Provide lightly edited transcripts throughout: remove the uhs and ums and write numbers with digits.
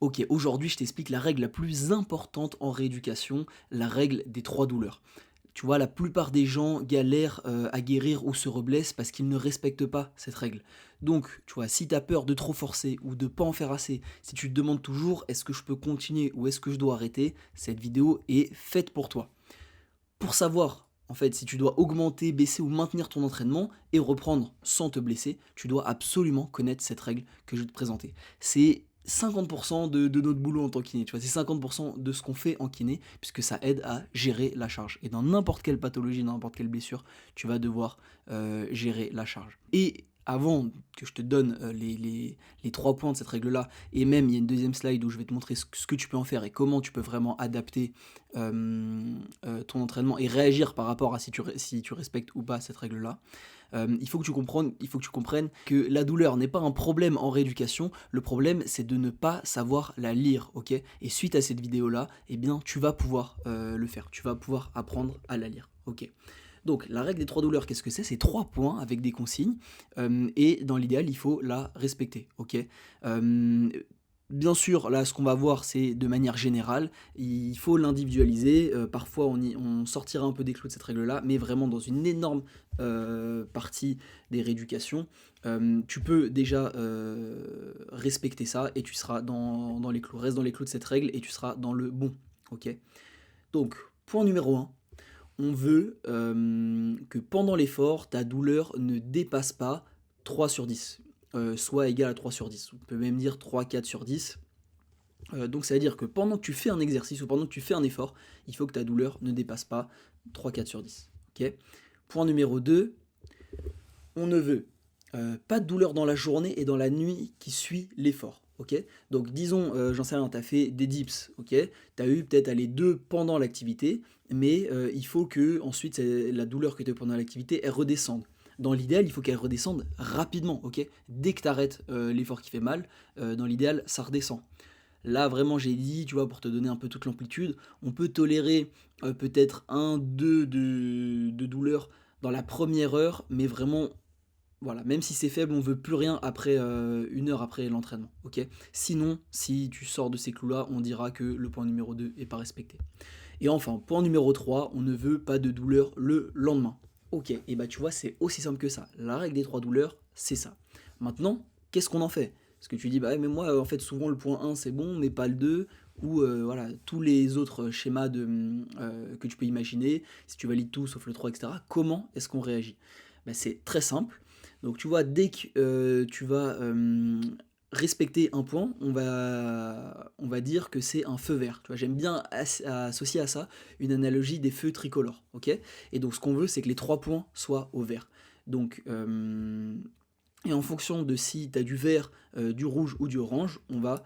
Ok, aujourd'hui je t'explique la règle la plus importante en rééducation, la règle des 3 douleurs. Tu vois, la plupart des gens galèrent à guérir ou se reblessent parce qu'ils ne respectent pas cette règle. Donc, tu vois, si tu as peur de trop forcer ou de pas en faire assez, si tu te demandes toujours est-ce que je peux continuer ou est-ce que je dois arrêter, cette vidéo est faite pour toi. Pour savoir, en fait, si tu dois augmenter, baisser ou maintenir ton entraînement et reprendre sans te blesser, tu dois absolument connaître cette règle que je vais te présenter. C'est 50% de notre boulot en tant que kiné, tu vois, c'est 50% de ce qu'on fait en kiné, puisque ça aide à gérer la charge. Et dans n'importe quelle pathologie, dans n'importe quelle blessure, tu vas devoir gérer la charge. Et avant que je te donne les 3 points de cette règle-là, et même il y a une deuxième slide où je vais te montrer ce que tu peux en faire et comment tu peux vraiment adapter ton entraînement et réagir par rapport à si tu respectes ou pas cette règle-là. Il faut que tu comprennes que la douleur n'est pas un problème en rééducation, le problème c'est de ne pas savoir la lire, ok. Et suite à cette vidéo-là, eh bien tu vas pouvoir le faire, tu vas pouvoir apprendre à la lire, ok. Donc la règle des 3 douleurs, qu'est-ce que c'est? C'est 3 points avec des consignes, et dans l'idéal, il faut la respecter, ok. Bien sûr, là, ce qu'on va voir, c'est de manière générale, il faut l'individualiser, parfois on sortira un peu des clous de cette règle-là, mais vraiment dans une énorme partie des rééducations, tu peux déjà respecter ça et tu seras dans les clous. Reste dans les clous de cette règle et tu seras dans le bon, ok. Donc, point numéro un, on veut que pendant l'effort, ta douleur ne dépasse pas 3 sur 10, soit égale à 3 sur 10. On peut même dire 3-4 sur 10. Donc ça veut dire que pendant que tu fais un exercice ou pendant que tu fais un effort, il faut que ta douleur ne dépasse pas 3-4 sur 10. Okay. Point numéro 2, on ne veut pas de douleur dans la journée et dans la nuit qui suit l'effort. Okay. Donc disons, j'en sais rien, tu as fait des dips, okay, tu as eu peut-être les deux pendant l'activité, mais il faut que ensuite la douleur que tu as eu pendant l'activité, elle redescende. Dans l'idéal, il faut qu'elle redescende rapidement, ok. Dès que tu arrêtes l'effort qui fait mal, dans l'idéal, ça redescend. Là, vraiment, j'ai dit, tu vois, pour te donner un peu toute l'amplitude, on peut tolérer peut-être 1-2 de douleur dans la première heure, mais vraiment, voilà, même si c'est faible, on veut plus rien après 1 heure après l'entraînement, ok. Sinon, si tu sors de ces clous-là, on dira que le point numéro 2 est pas respecté. Et enfin, point numéro 3, on ne veut pas de douleur le lendemain. Ok, et bah tu vois, c'est aussi simple que ça. La règle des 3 douleurs, c'est ça. Maintenant, qu'est-ce qu'on en fait? Parce que tu dis, bah ouais, mais moi, en fait, souvent le point 1 c'est bon, mais pas le 2, ou voilà, tous les autres schémas que tu peux imaginer, si tu valides tout sauf le 3, etc., comment est-ce qu'on réagit? Bah, c'est très simple. Donc tu vois, dès que tu vas respecter un point, on va dire que c'est un feu vert. Tu vois, j'aime bien associer à ça une analogie des feux tricolores, ok. Et donc ce qu'on veut, c'est que les 3 points soient au vert. Donc, et en fonction de si tu as du vert, du rouge ou du orange, on va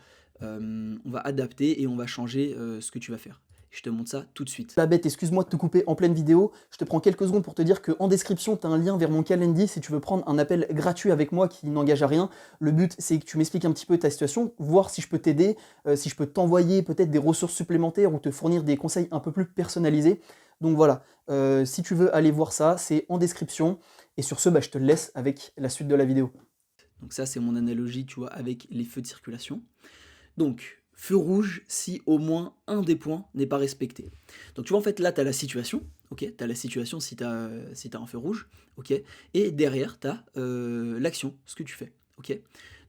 adapter et on va changer ce que tu vas faire. Je te montre ça tout de suite. La bête, excuse-moi de te couper en pleine vidéo. Je te prends quelques secondes pour te dire qu'en description, tu as un lien vers mon calendrier si tu veux prendre un appel gratuit avec moi qui n'engage à rien. Le but, c'est que tu m'expliques un petit peu ta situation, voir si je peux t'aider, si je peux t'envoyer peut-être des ressources supplémentaires ou te fournir des conseils un peu plus personnalisés. Donc voilà, si tu veux aller voir ça, c'est en description. Et sur ce, bah, je te laisse avec la suite de la vidéo. Donc ça, c'est mon analogie, tu vois, avec les feux de circulation. Donc, feu rouge si au moins un des points n'est pas respecté. Donc tu vois, en fait, là, tu as la situation, ok. Tu as la situation si tu as, un feu rouge, ok. Et derrière, tu as l'action, ce que tu fais, ok.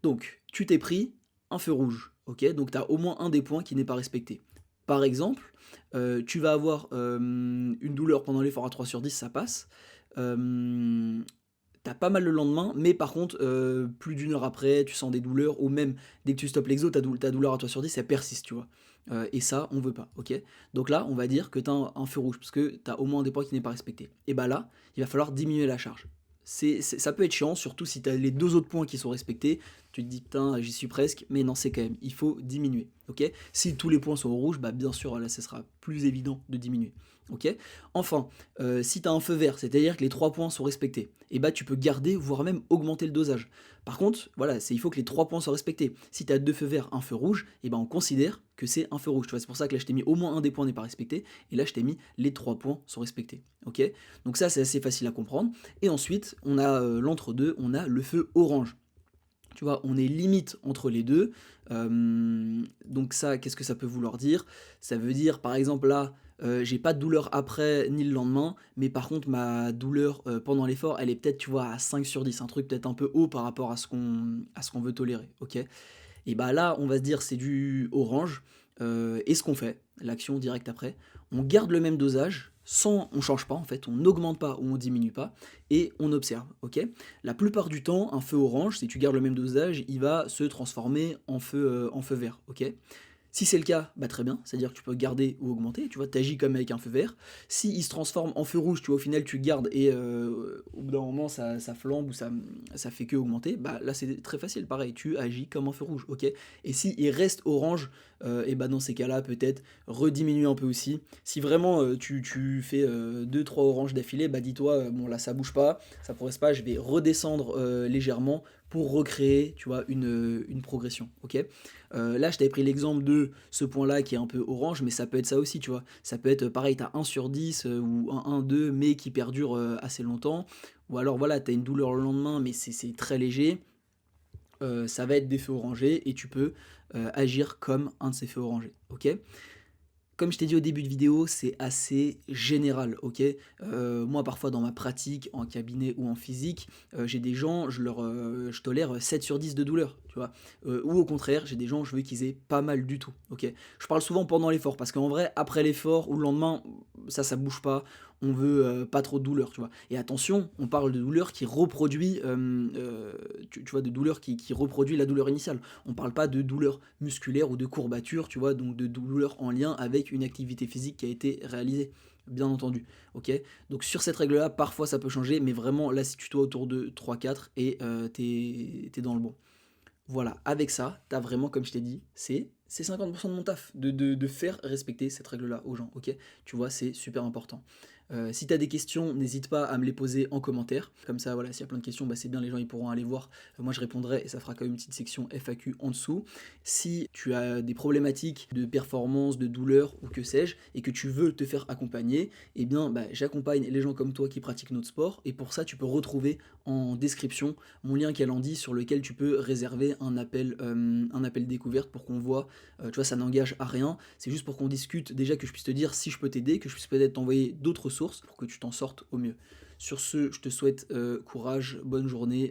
Donc, tu t'es pris un feu rouge, ok. Donc, tu as au moins un des points qui n'est pas respecté. Par exemple, tu vas avoir une douleur pendant l'effort à 3 sur 10, ça passe. T'as pas mal le lendemain, mais par contre, plus d'1 heure après, tu sens des douleurs, ou même dès que tu stoppes l'exo, ta douleur à toi sur 10, elle persiste, tu vois. Et ça, on veut pas, ok. Donc là, on va dire que t'as un feu rouge, parce que t'as au moins un des points qui n'est pas respecté. Et bah là, il va falloir diminuer la charge. Ça peut être chiant, surtout si t'as les 2 autres points qui sont respectés. Tu te dis, putain, j'y suis presque, mais non, c'est quand même, il faut diminuer, ok. Si tous les points sont au rouge, bah bien sûr, là, ce sera plus évident de diminuer. Ok. Enfin, si tu as un feu vert, c'est-à-dire que les 3 points sont respectés, et bah tu peux garder, voire même augmenter le dosage. Par contre, voilà, il faut que les 3 points soient respectés. Si tu as 2 feux verts, un feu rouge, et bah on considère que c'est un feu rouge. Tu vois, c'est pour ça que là je t'ai mis au moins un des points n'est pas respecté, et là je t'ai mis les 3 points sont respectés. Ok. Donc ça c'est assez facile à comprendre. Et ensuite, on a l'entre-deux, on a le feu orange. Tu vois, on est limite entre les deux. Donc ça, qu'est-ce que ça peut vouloir dire? Ça veut dire, par exemple, là, j'ai pas de douleur après ni le lendemain, mais par contre ma douleur, pendant l'effort, elle est peut-être, tu vois, à 5/10, un truc peut-être un peu haut par rapport à ce qu'on veut tolérer, OK? Et bah là, on va se dire c'est du orange, et ce qu'on fait, l'action directe après, on garde le même dosage, sans on change pas en fait, on n'augmente pas ou on diminue pas et on observe, OK? La plupart du temps, un feu orange, si tu gardes le même dosage, il va se transformer en feu vert, OK? Si c'est le cas, bah très bien, c'est-à-dire que tu peux garder ou augmenter, tu vois, tu agis comme avec un feu vert. Si il se transforme en feu rouge, tu vois, au final tu gardes et au bout d'un moment ça flambe ou ça fait que augmenter, bah là c'est très facile, pareil, tu agis comme un feu rouge, ok? Et si il reste orange, et bah dans ces cas-là, peut-être rediminuer un peu aussi. Si vraiment tu fais 2-3 oranges d'affilée, bah dis-toi, bon là ça bouge pas, ça progresse pas, je vais redescendre légèrement pour recréer, tu vois, une progression, ok? Là, je t'avais pris l'exemple de ce point-là qui est un peu orange, mais ça peut être ça aussi, tu vois. Ça peut être pareil, tu as 1/10 ou un 1-2, mais qui perdure assez longtemps. Ou alors, voilà, tu as une douleur le lendemain, mais c'est très léger. Ça va être des feux orangés et tu peux agir comme un de ces feux orangés, ok? Comme je t'ai dit au début de vidéo, c'est assez général, OK? Moi, parfois, dans ma pratique, en cabinet ou en physique, j'ai des gens, je tolère 7/10 de douleur, tu vois? Ou au contraire, j'ai des gens, je veux qu'ils aient pas mal du tout, OK? Je parle souvent pendant l'effort parce qu'en vrai, après l'effort ou le lendemain, ça bouge pas. On veut, pas trop de douleur, tu vois? Et attention, on parle de douleur qui reproduit, tu vois, de douleur qui reproduit la douleur initiale. On parle pas de douleur musculaire ou de courbature, tu vois, donc de douleur en lien avec une activité physique qui a été réalisée, bien entendu, ok? Donc sur cette règle-là, parfois ça peut changer, mais vraiment là, situe-toi autour de 3-4 et t'es dans le bon. Voilà, avec ça, t'as vraiment, comme je t'ai dit, c'est 50% de mon taf, de faire respecter cette règle-là aux gens, ok? Tu vois, c'est super important. Si t'as des questions, n'hésite pas à me les poser en commentaire. Comme ça, voilà, s'il y a plein de questions, bah, c'est bien, les gens ils pourront aller voir. Moi, je répondrai et ça fera quand même une petite section FAQ en dessous. Si tu as des problématiques de performance, de douleur ou que sais-je, et que tu veux te faire accompagner, eh bien, bah, j'accompagne les gens comme toi qui pratiquent notre sport. Et pour ça, tu peux retrouver en description mon lien Calendly sur lequel tu peux réserver un appel découverte pour qu'on voit, tu vois, ça n'engage à rien, c'est juste pour qu'on discute, déjà que je puisse te dire si je peux t'aider, que je puisse peut-être t'envoyer d'autres sources pour que tu t'en sortes au mieux. Sur ce, je te souhaite courage, bonne journée.